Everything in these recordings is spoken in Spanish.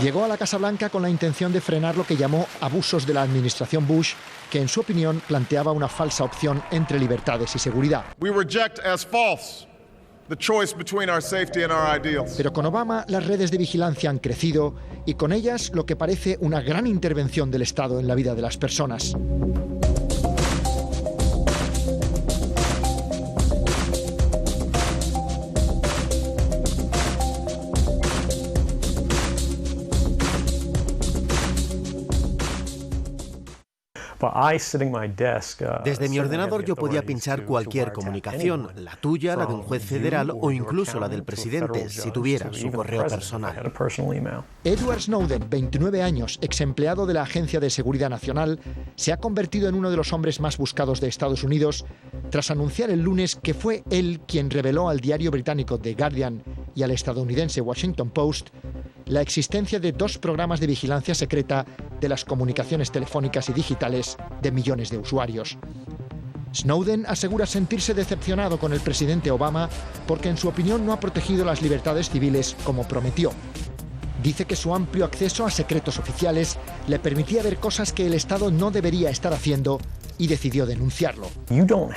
Llegó a la Casa Blanca con la intención de frenar lo que llamó abusos de la administración Bush, que en su opinión planteaba una falsa opción entre libertades y seguridad. Pero con Obama las redes de vigilancia han crecido y con ellas lo que parece una gran intervención del Estado en la vida de las personas. Desde mi ordenador yo podía pinchar cualquier comunicación, la tuya, la de un juez federal o incluso la del presidente, si tuviera su correo personal. Edward Snowden, 29 años, ex empleado de la Agencia de Seguridad Nacional, se ha convertido en uno de los hombres más buscados de Estados Unidos tras anunciar el lunes que fue él quien reveló al diario británico The Guardian y al estadounidense Washington Post la existencia de 2 programas de vigilancia secreta de las comunicaciones telefónicas y digitales de millones de usuarios. Snowden asegura sentirse decepcionado con el presidente Obama porque en su opinión no ha protegido las libertades civiles como prometió. Dice que su amplio acceso a secretos oficiales le permitía ver cosas que el Estado no debería estar haciendo y decidió denunciarlo. No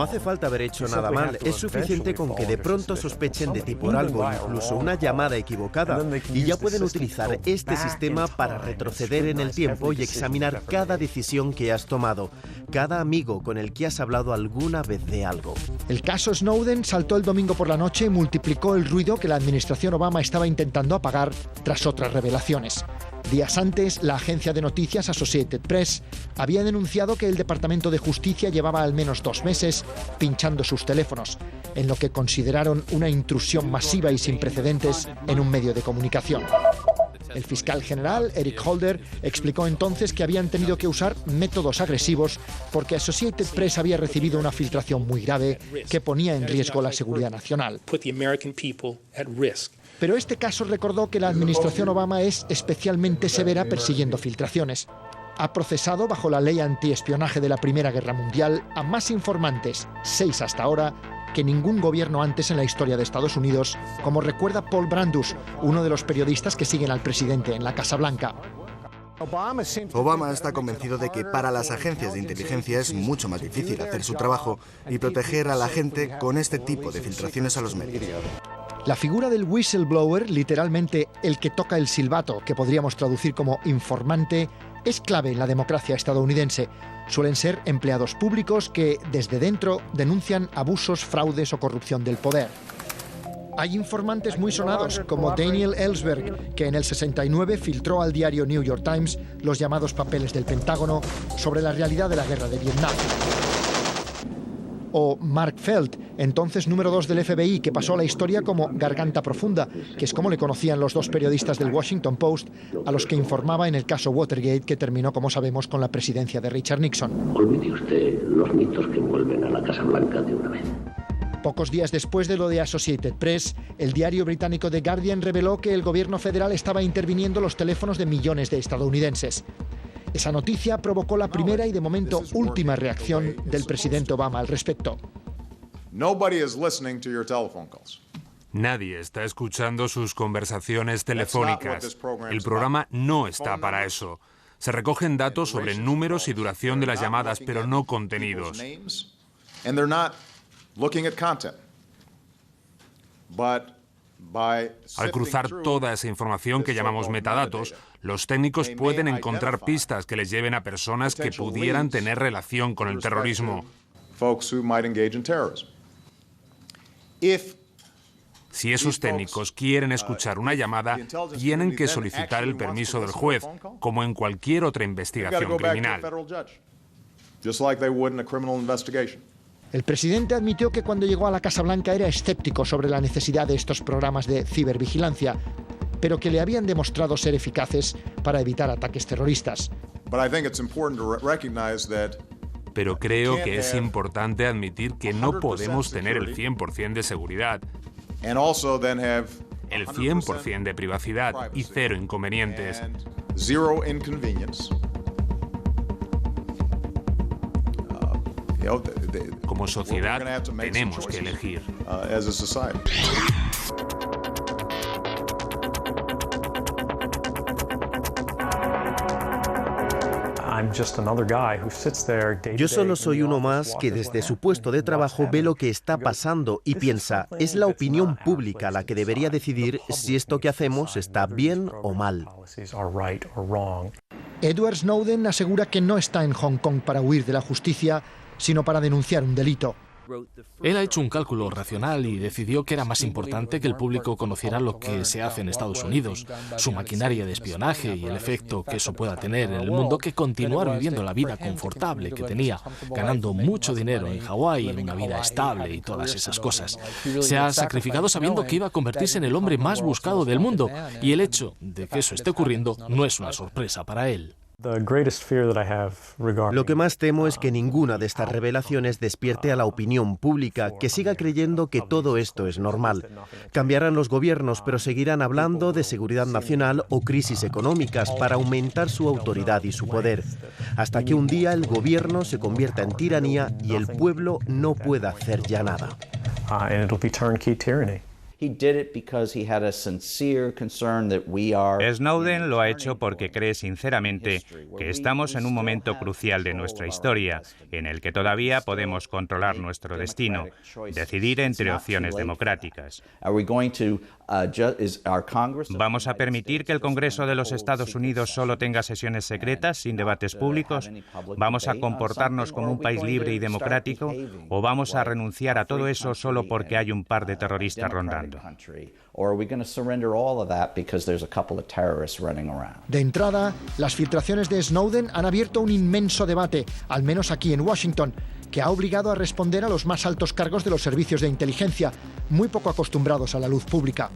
hace falta haber hecho nada mal, es suficiente con que de pronto sospechen de ti por algo, incluso una llamada equivocada, y ya pueden utilizar este sistema para retroceder en el tiempo y examinar cada decisión que has tomado, cada amigo con el que has hablado alguna vez de algo. El caso Snowden saltó el domingo por la noche y multiplicó el ruido que la administración Obama estaba intentando apagar tras otras revelaciones. Días antes, la agencia de noticias Associated Press había denunciado que el Departamento de Justicia llevaba al menos 2 meses pinchando sus teléfonos, en lo que consideraron una intrusión masiva y sin precedentes en un medio de comunicación. El fiscal general, Eric Holder, explicó entonces que habían tenido que usar métodos agresivos porque Associated Press había recibido una filtración muy grave que ponía en riesgo la seguridad nacional. Pero este caso recordó que la administración Obama es especialmente severa persiguiendo filtraciones. Ha procesado bajo la ley antiespionaje de la Primera Guerra Mundial a más informantes, 6 hasta ahora, que ningún gobierno antes en la historia de Estados Unidos, como recuerda Paul Brandus, uno de los periodistas que siguen al presidente en la Casa Blanca. Obama está convencido de que para las agencias de inteligencia es mucho más difícil hacer su trabajo y proteger a la gente con este tipo de filtraciones a los medios. La figura del whistleblower, literalmente el que toca el silbato, que podríamos traducir como informante, es clave en la democracia estadounidense. Suelen ser empleados públicos que, desde dentro, denuncian abusos, fraudes o corrupción del poder. Hay informantes muy sonados, como Daniel Ellsberg, que en el 69 filtró al diario New York Times los llamados papeles del Pentágono sobre la realidad de la guerra de Vietnam. O Mark Felt, entonces número 2 del FBI, que pasó a la historia como Garganta Profunda, que es como le conocían los 2 periodistas del Washington Post, a los que informaba en el caso Watergate, que terminó, como sabemos, con la presidencia de Richard Nixon. Olvide usted los mitos que envuelven a la Casa Blanca de una vez. Pocos días después de lo de Associated Press, el diario británico The Guardian reveló que el gobierno federal estaba interviniendo los teléfonos de millones de estadounidenses. Esa noticia provocó la primera y de momento última reacción del presidente Obama al respecto. Nadie está escuchando sus conversaciones telefónicas. El programa no está para eso. Se recogen datos sobre números y duración de las llamadas, pero no contenidos. Al cruzar toda esa información que llamamos metadatos, los técnicos pueden encontrar pistas que les lleven a personas que pudieran tener relación con el terrorismo. Si esos técnicos quieren escuchar una llamada, tienen que solicitar el permiso del juez, como en cualquier otra investigación criminal. El presidente admitió que cuando llegó a la Casa Blanca era escéptico sobre la necesidad de estos programas de cibervigilancia, pero que le habían demostrado ser eficaces para evitar ataques terroristas. Pero creo que es importante admitir que no podemos tener el 100% de seguridad, el 100% de privacidad y 0 inconvenientes. Como sociedad, tenemos que elegir. Yo solo soy uno más que desde su puesto de trabajo ve lo que está pasando y piensa, es la opinión pública la que debería decidir si esto que hacemos está bien o mal. Edward Snowden asegura que no está en Hong Kong para huir de la justicia, sino para denunciar un delito. Él ha hecho un cálculo racional y decidió que era más importante que el público conociera lo que se hace en Estados Unidos, su maquinaria de espionaje y el efecto que eso pueda tener en el mundo, que continuar viviendo la vida confortable que tenía, ganando mucho dinero en Hawái, una vida estable y todas esas cosas. Se ha sacrificado sabiendo que iba a convertirse en el hombre más buscado del mundo, y el hecho de que eso esté ocurriendo no es una sorpresa para él. Lo que más temo es que ninguna de estas revelaciones despierte a la opinión pública, que siga creyendo que todo esto es normal. Cambiarán los gobiernos, pero seguirán hablando de seguridad nacional o crisis económicas para aumentar su autoridad y su poder, hasta que un día el gobierno se convierta en tiranía y el pueblo no pueda hacer ya nada. Snowden lo ha hecho porque cree sinceramente que estamos en un momento crucial de nuestra historia, en el que todavía podemos controlar nuestro destino, decidir entre opciones democráticas. ¿Vamos a permitir que el Congreso de los Estados Unidos solo tenga sesiones secretas sin debates públicos? ¿Vamos a comportarnos como un país libre y democrático? ¿O vamos a renunciar a todo eso solo porque hay un par de terroristas rondando? De entrada, las filtraciones de Snowden han abierto un inmenso debate, al menos aquí en Washington, que ha obligado a responder a los más altos cargos de los servicios de inteligencia, muy poco acostumbrados a la luz pública.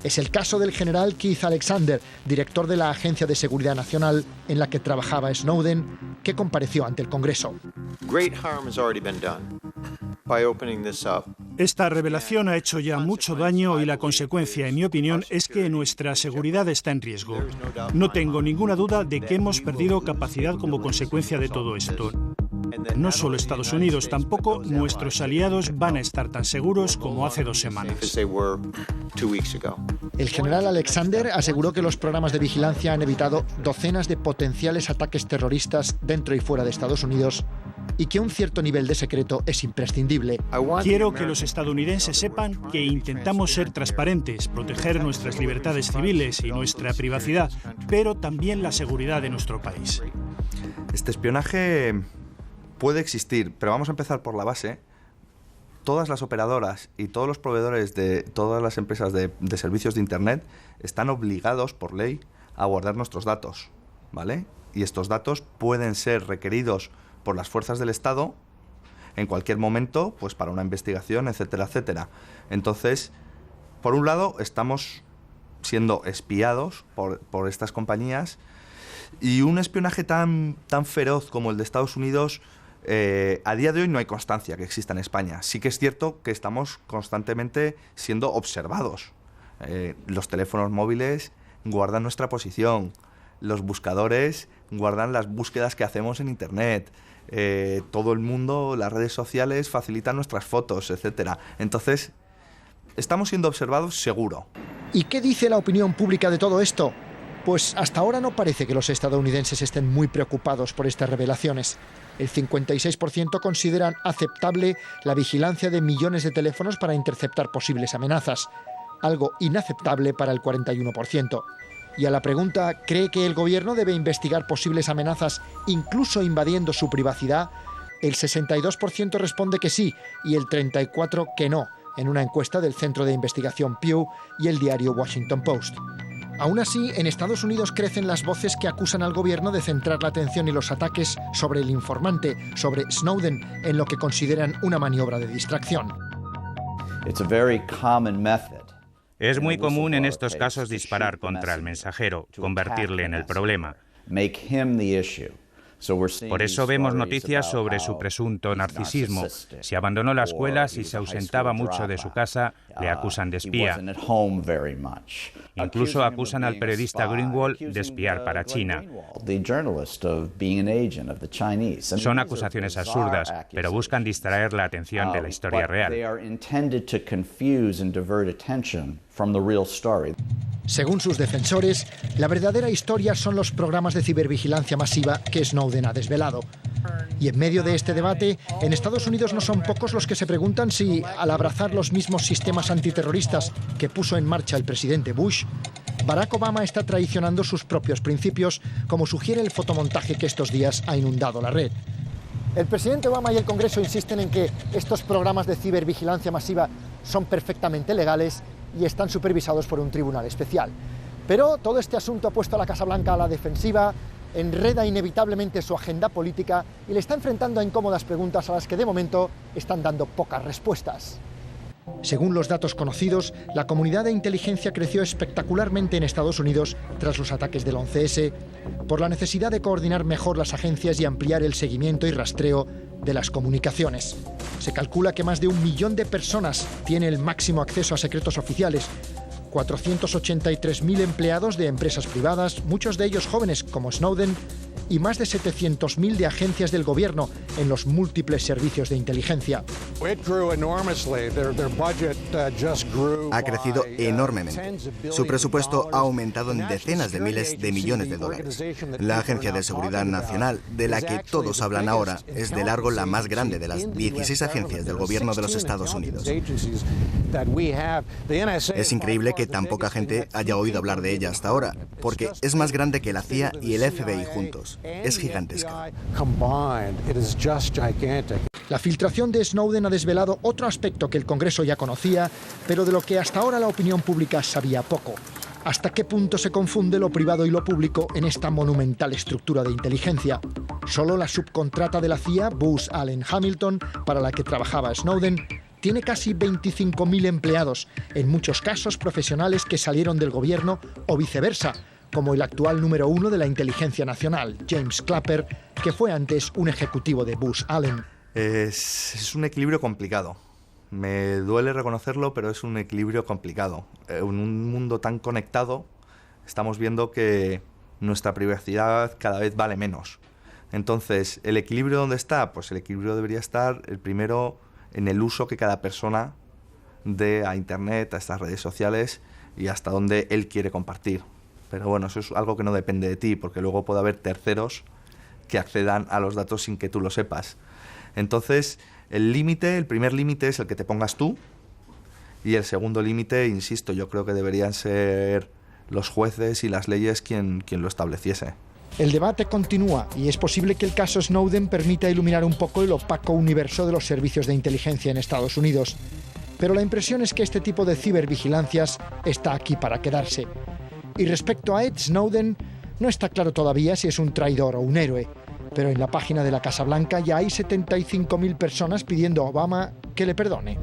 Es el caso del general Keith Alexander, director de la Agencia de Seguridad Nacional en la que trabajaba Snowden, que compareció ante el Congreso. Esta revelación ha hecho ya mucho daño y la consecuencia, en mi opinión, es que nuestra seguridad está en riesgo. No tengo ninguna duda de que hemos perdido capacidad como consecuencia de todo esto. No solo Estados Unidos, tampoco nuestros aliados van a estar tan seguros como hace 2 semanas. El general Alexander aseguró que los programas de vigilancia han evitado docenas de potenciales ataques terroristas dentro y fuera de Estados Unidos y que un cierto nivel de secreto es imprescindible. Quiero que los estadounidenses sepan que intentamos ser transparentes, proteger nuestras libertades civiles y nuestra privacidad, pero también la seguridad de nuestro país. Este espionaje puede existir, pero vamos a empezar por la base. Todas las operadoras y todos los proveedores de todas las empresas de servicios de Internet están obligados por ley a guardar nuestros datos, ¿vale? Y estos datos pueden ser requeridos por las fuerzas del Estado en cualquier momento, pues para una investigación, etcétera, etcétera. Entonces, por un lado, estamos siendo espiados por estas compañías, y un espionaje tan feroz como el de Estados Unidos, a día de hoy no hay constancia que exista en España. Sí que es cierto que estamos constantemente siendo observados. Los teléfonos móviles guardan nuestra posición, los buscadores guardan las búsquedas que hacemos en Internet, todo el mundo, las redes sociales facilitan nuestras fotos, etcétera. Entonces, estamos siendo observados seguro. ¿Y qué dice la opinión pública de todo esto? Pues hasta ahora no parece que los estadounidenses estén muy preocupados por estas revelaciones. El 56% consideran aceptable la vigilancia de millones de teléfonos para interceptar posibles amenazas, algo inaceptable para el 41%. Y a la pregunta, ¿cree que el gobierno debe investigar posibles amenazas incluso invadiendo su privacidad?, el 62% responde que sí y el 34% que no, en una encuesta del Centro de Investigación Pew y el diario Washington Post. Aún así, en Estados Unidos crecen las voces que acusan al gobierno de centrar la atención y los ataques sobre el informante, sobre Snowden, en lo que consideran una maniobra de distracción. Es muy común en estos casos disparar contra el mensajero, convertirle en el problema. Por eso vemos noticias sobre su presunto narcisismo. Si abandonó la escuela, si se ausentaba mucho de su casa, le acusan de espía. Incluso acusan al periodista Greenwald de espiar para China. Son acusaciones absurdas, pero buscan distraer la atención de la historia real. Según sus defensores, la verdadera historia son los programas de cibervigilancia masiva que Snowden ha desvelado. Y en medio de este debate, en Estados Unidos no son pocos los que se preguntan si, al abrazar los mismos sistemas antiterroristas que puso en marcha el presidente Bush, Barack Obama está traicionando sus propios principios, como sugiere el fotomontaje que estos días ha inundado la red. El presidente Obama y el Congreso insisten en que estos programas de cibervigilancia masiva son perfectamente legales y están supervisados por un tribunal especial. Pero todo este asunto ha puesto a la Casa Blanca a la defensiva, enreda inevitablemente su agenda política y le está enfrentando a incómodas preguntas a las que de momento están dando pocas respuestas. Según los datos conocidos, la comunidad de inteligencia creció espectacularmente en Estados Unidos tras los ataques del 11S, por la necesidad de coordinar mejor las agencias y ampliar el seguimiento y rastreo de las comunicaciones. Se calcula que más de 1 millón de personas tiene el máximo acceso a secretos oficiales, 483.000 empleados de empresas privadas, muchos de ellos jóvenes como Snowden, y más de 700.000 de agencias del gobierno en los múltiples servicios de inteligencia. Ha crecido enormemente. Su presupuesto ha aumentado en decenas de miles de millones de dólares. La Agencia de Seguridad Nacional, de la que todos hablan ahora, es de largo la más grande de las 16 agencias del gobierno de los Estados Unidos. Es increíble que tan poca gente haya oído hablar de ella hasta ahora, porque es más grande que la CIA y el FBI juntos. Es gigantesca. La filtración de Snowden ha desvelado otro aspecto que el Congreso ya conocía, pero de lo que hasta ahora la opinión pública sabía poco. ¿Hasta qué punto se confunde lo privado y lo público en esta monumental estructura de inteligencia? Solo la subcontrata de la CIA, Booz Allen Hamilton, para la que trabajaba Snowden, tiene casi 25.000 empleados, en muchos casos profesionales que salieron del gobierno o viceversa, como el actual número 1 de la inteligencia nacional, James Clapper, que fue antes un ejecutivo de Booz Allen. Es un equilibrio complicado. Me duele reconocerlo, pero es un equilibrio complicado. En un mundo tan conectado, estamos viendo que nuestra privacidad cada vez vale menos. Entonces, ¿el equilibrio dónde está? Pues el equilibrio debería estar, el primero, en el uso que cada persona dé a Internet, a estas redes sociales y hasta dónde él quiere compartir. Pero bueno, eso es algo que no depende de ti, porque luego puede haber terceros que accedan a los datos sin que tú lo sepas. Entonces, el primer límite es el que te pongas tú, y el segundo límite, insisto, yo creo que deberían ser los jueces y las leyes quien lo estableciese. El debate continúa y es posible que el caso Snowden permita iluminar un poco el opaco universo de los servicios de inteligencia en Estados Unidos. Pero la impresión es que este tipo de cibervigilancias está aquí para quedarse. Y respecto a Ed Snowden, no está claro todavía si es un traidor o un héroe, pero en la página de la Casa Blanca ya hay 75.000 personas pidiendo a Obama que le perdone.